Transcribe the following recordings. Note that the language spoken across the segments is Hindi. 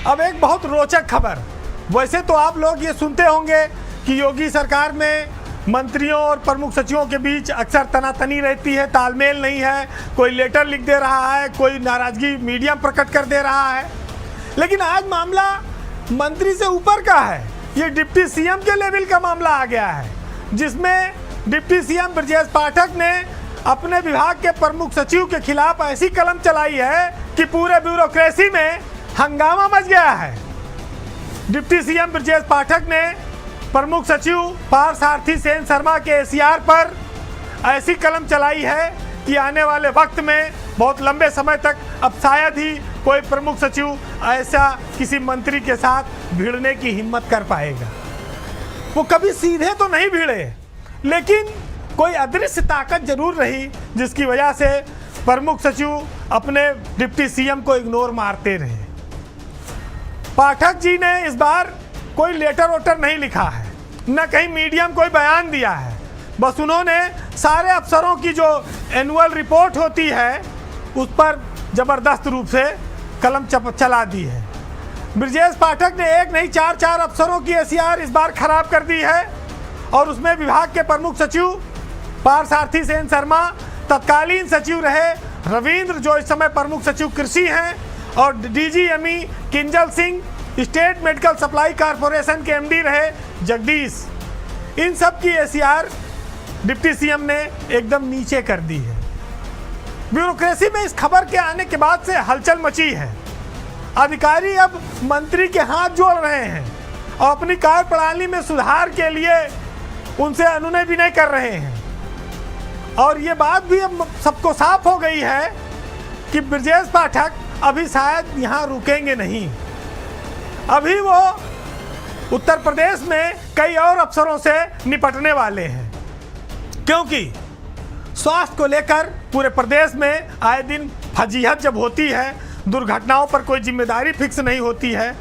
अब एक बहुत रोचक खबर। वैसे तो आप लोग ये सुनते होंगे कि योगी सरकार में मंत्रियों और प्रमुख सचिवों के बीच अक्सर तनातनी रहती है, तालमेल नहीं है, कोई लेटर लिख दे रहा है, कोई नाराजगी मीडिया में प्रकट कर दे रहा है। लेकिन आज मामला मंत्री से ऊपर का है, ये डिप्टी सीएम के लेवल का मामला आ गया है, जिसमें डिप्टी सीएम ब्रजेश पाठक ने अपने विभाग के प्रमुख सचिव के खिलाफ ऐसी कलम चलाई है कि पूरे ब्यूरोक्रेसी में हंगामा मच गया है। डिप्टी सीएम ब्रजेश पाठक ने प्रमुख सचिव पार्थसारथी सेन शर्मा के एसीआर पर ऐसी कलम चलाई है कि आने वाले वक्त में बहुत लंबे समय तक अब शायद ही कोई प्रमुख सचिव ऐसा किसी मंत्री के साथ भिड़ने की हिम्मत कर पाएगा। वो कभी सीधे तो नहीं भिड़े, लेकिन कोई अदृश्य ताकत जरूर रही जिसकी वजह से प्रमुख सचिव अपने डिप्टी सीएम को इग्नोर मारते रहे। पाठक जी ने इस बार कोई लेटर वोटर नहीं लिखा है, न कहीं मीडिया में कोई बयान दिया है। बस उन्होंने सारे अफसरों की जो एनुअल रिपोर्ट होती है उस पर जबरदस्त रूप से कलम चला दी है। ब्रजेश पाठक ने एक नहीं चार अफसरों की एसीआर इस बार खराब कर दी है और उसमें विभाग के प्रमुख सचिव पार्थसारथी सेन शर्मा, तत्कालीन सचिव रहे रविंद्र जो इस समय प्रमुख सचिव कृषि हैं, और DGME Kinjal Singh, state medical supply corporation के एमडी रहे जगदीश, इन सब की एसीआर डिप्टी सीएम ने एकदम नीचे कर दी है। ब्यूरोक्रेसी में इस खबर के आने के बाद से हलचल मची है। अधिकारी अब मंत्री के हाथ जोड़ रहे हैं और अपनी कार्यप्रणाली में सुधार के लिए उनसे अनुनय विनय कर रहे हैं। और ये बात भी अब सबको साफ हो गई है कि ब्रजेश पाठक अभी शायद यहाँ रुकेंगे नहीं। अभी वो उत्तर प्रदेश में कई और अफसरों से निपटने वाले हैं, क्योंकि स्वास्थ्य को लेकर पूरे प्रदेश में आए दिन फजीहत जब होती है, दुर्घटनाओं पर कोई जिम्मेदारी फिक्स नहीं होती है।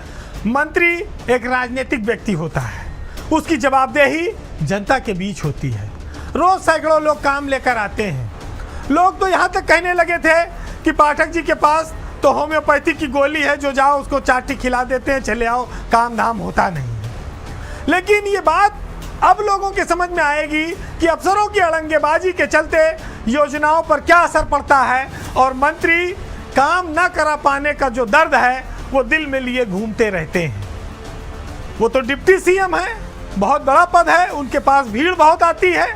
मंत्री एक राजनीतिक व्यक्ति होता है, उसकी जवाबदेही जनता के बीच होती है। रोज सैकड़ों लोग काम लेकर आते हैं। लोग तो यहाँ तक कहने लगे थे कि पाठक जी के पास तो होम्योपैथी की गोली है, जो जाओ उसको चाटी खिला देते हैं, चले आओ, काम धाम होता नहीं है। लेकिन ये बात अब लोगों के समझ में आएगी कि अफसरों की अड़ंगेबाजी के चलते योजनाओं पर क्या असर पड़ता है, और मंत्री काम न करा पाने का जो दर्द है वो दिल में लिए घूमते रहते हैं। वो तो डिप्टी सीएम है, बहुत बड़ा पद है, उनके पास भीड़ बहुत आती है।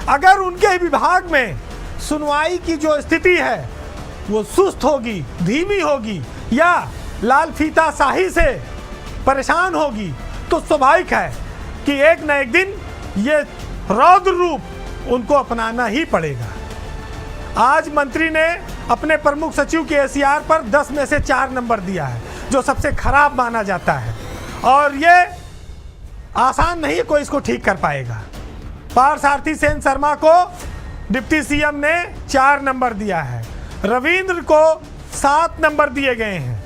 अगर उनके विभाग में सुनवाई की जो स्थिति है वो सुस्त होगी, धीमी होगी या लाल फीता शाही से परेशान होगी, तो स्वाभाविक है कि एक न एक दिन ये रौद्र रूप उनको अपनाना ही पड़ेगा। आज मंत्री ने अपने प्रमुख सचिव के एसीआर पर 10 में से 4 नंबर दिया है, जो सबसे खराब माना जाता है, और ये आसान नहीं है कोई इसको ठीक कर पाएगा। पार्थसारथी सेन शर्मा को डिप्टी सीएम ने 4 नंबर दिया है, रविंद्र को 7 नंबर दिए गए हैं,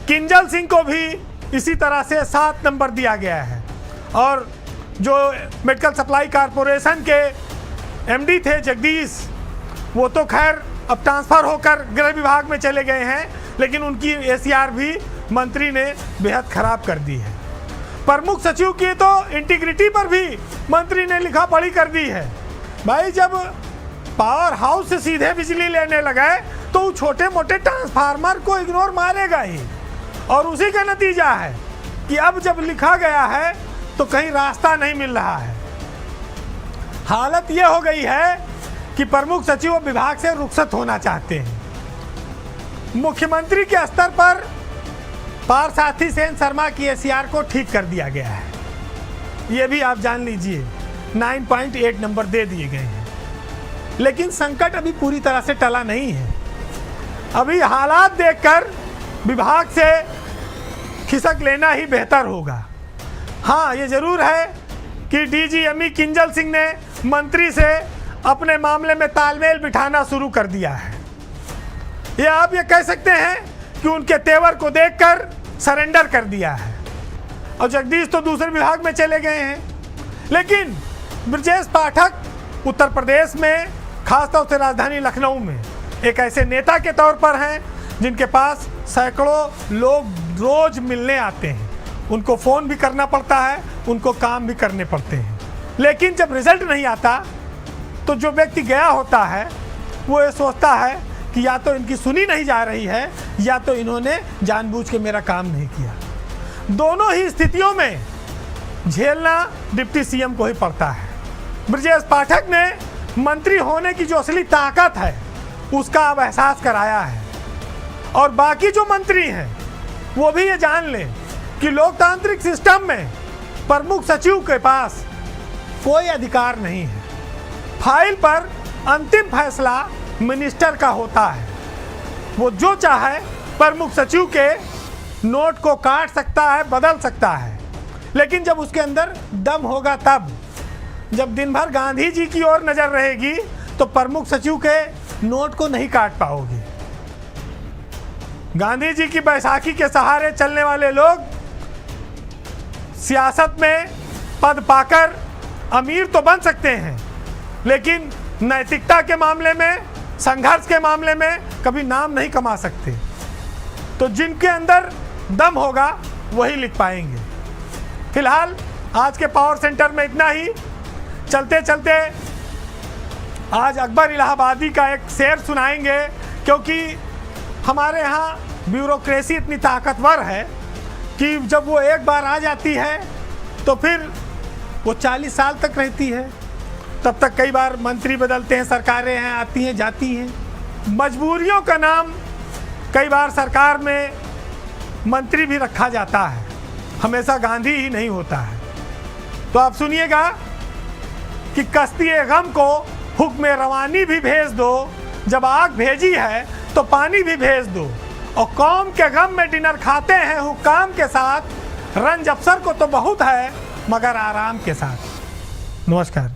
किंजल सिंह को भी इसी तरह से 7 नंबर दिया गया है, और जो मेडिकल सप्लाई कॉरपोरेशन के एमडी थे जगदीश, वो तो खैर अब ट्रांसफ़र होकर गृह विभाग में चले गए हैं, लेकिन उनकी एसीआर भी मंत्री ने बेहद खराब कर दी है। प्रमुख सचिव की तो इंटीग्रिटी पर भी मंत्री ने लिखा पढ़ी कर दी है। भाई, जब पावर हाउस से सीधे बिजली लेने लगे तो छोटे मोटे ट्रांसफार्मर को इग्नोर मारेगा ही, और उसी का नतीजा है कि अब जब लिखा गया है तो कहीं रास्ता नहीं मिल रहा है। हालत यह हो गई है कि प्रमुख सचिव विभाग से रुखसत होना चाहते हैं। मुख्यमंत्री के स्तर पर पार्थसारथी सेन शर्मा की एसीआर को ठीक कर दिया गया है, ये भी आप जान लीजिए, 9.8 नंबर दे दिए गए हैं। लेकिन संकट अभी पूरी तरह से टला नहीं है। अभी हालात देखकर विभाग से खिसक लेना ही बेहतर होगा। हाँ, ये जरूर है कि डीजीएमई किंजल सिंह ने मंत्री से अपने मामले में तालमेल बिठाना शुरू कर दिया है। ये आप ये कह सकते हैं कि उनके तेवर को देखकर सरेंडर कर दिया है, और जगदीश तो दूसरे विभाग में चले गए हैं। लेकिन ब्रजेश पाठक उत्तर प्रदेश में, खासतौर से राजधानी लखनऊ में, एक ऐसे नेता के तौर पर हैं जिनके पास सैकड़ों लोग रोज मिलने आते हैं, उनको फ़ोन भी करना पड़ता है, उनको काम भी करने पड़ते हैं। लेकिन जब रिजल्ट नहीं आता तो जो व्यक्ति गया होता है वो ये सोचता है कि या तो इनकी सुनी नहीं जा रही है या तो इन्होंने जानबूझ के मेरा काम नहीं किया। दोनों ही स्थितियों में झेलना डिप्टी सीएम को ही पड़ता है। ब्रजेश पाठक ने मंत्री होने की जो असली ताकत है उसका अब एहसास कराया है, और बाकी जो मंत्री हैं वो भी ये जान लें कि लोकतांत्रिक सिस्टम में प्रमुख सचिव के पास कोई अधिकार नहीं है। फाइल पर अंतिम फैसला मिनिस्टर का होता है। वो जो चाहे प्रमुख सचिव के नोट को काट सकता है, बदल सकता है, लेकिन जब उसके अंदर दम होगा तब। जब दिन भर गांधी जी की ओर नजर रहेगी तो प्रमुख सचिव के नोट को नहीं काट पाओगे। गांधी जी की बैसाखी के सहारे चलने वाले लोग सियासत में पद पाकर अमीर तो बन सकते हैं, लेकिन नैतिकता के मामले में, संघर्ष के मामले में कभी नाम नहीं कमा सकते। तो जिनके अंदर दम होगा वही लिख पाएंगे। फिलहाल आज के पावर सेंटर में इतना ही। चलते चलते आज अकबर इलाहाबादी का एक शेर सुनाएंगे, क्योंकि हमारे यहाँ ब्यूरोक्रेसी इतनी ताकतवर है कि जब वो एक बार आ जाती है तो फिर वो 40 साल तक रहती है। तब तक कई बार मंत्री बदलते हैं, सरकारें हैं, आती हैं जाती हैं। मजबूरियों का नाम कई बार सरकार में मंत्री भी रखा जाता है, हमेशा गांधी ही नहीं होता है। तो आप सुनिएगा कि कश्ती गम को हुक्म रवानी भी भेज दो, जब आग भेजी है तो पानी भी भेज दो, और कौम के गम में डिनर खाते हैं हुक्काम के साथ। रंज अफसर को तो बहुत है मगर आराम के साथ। नमस्कार।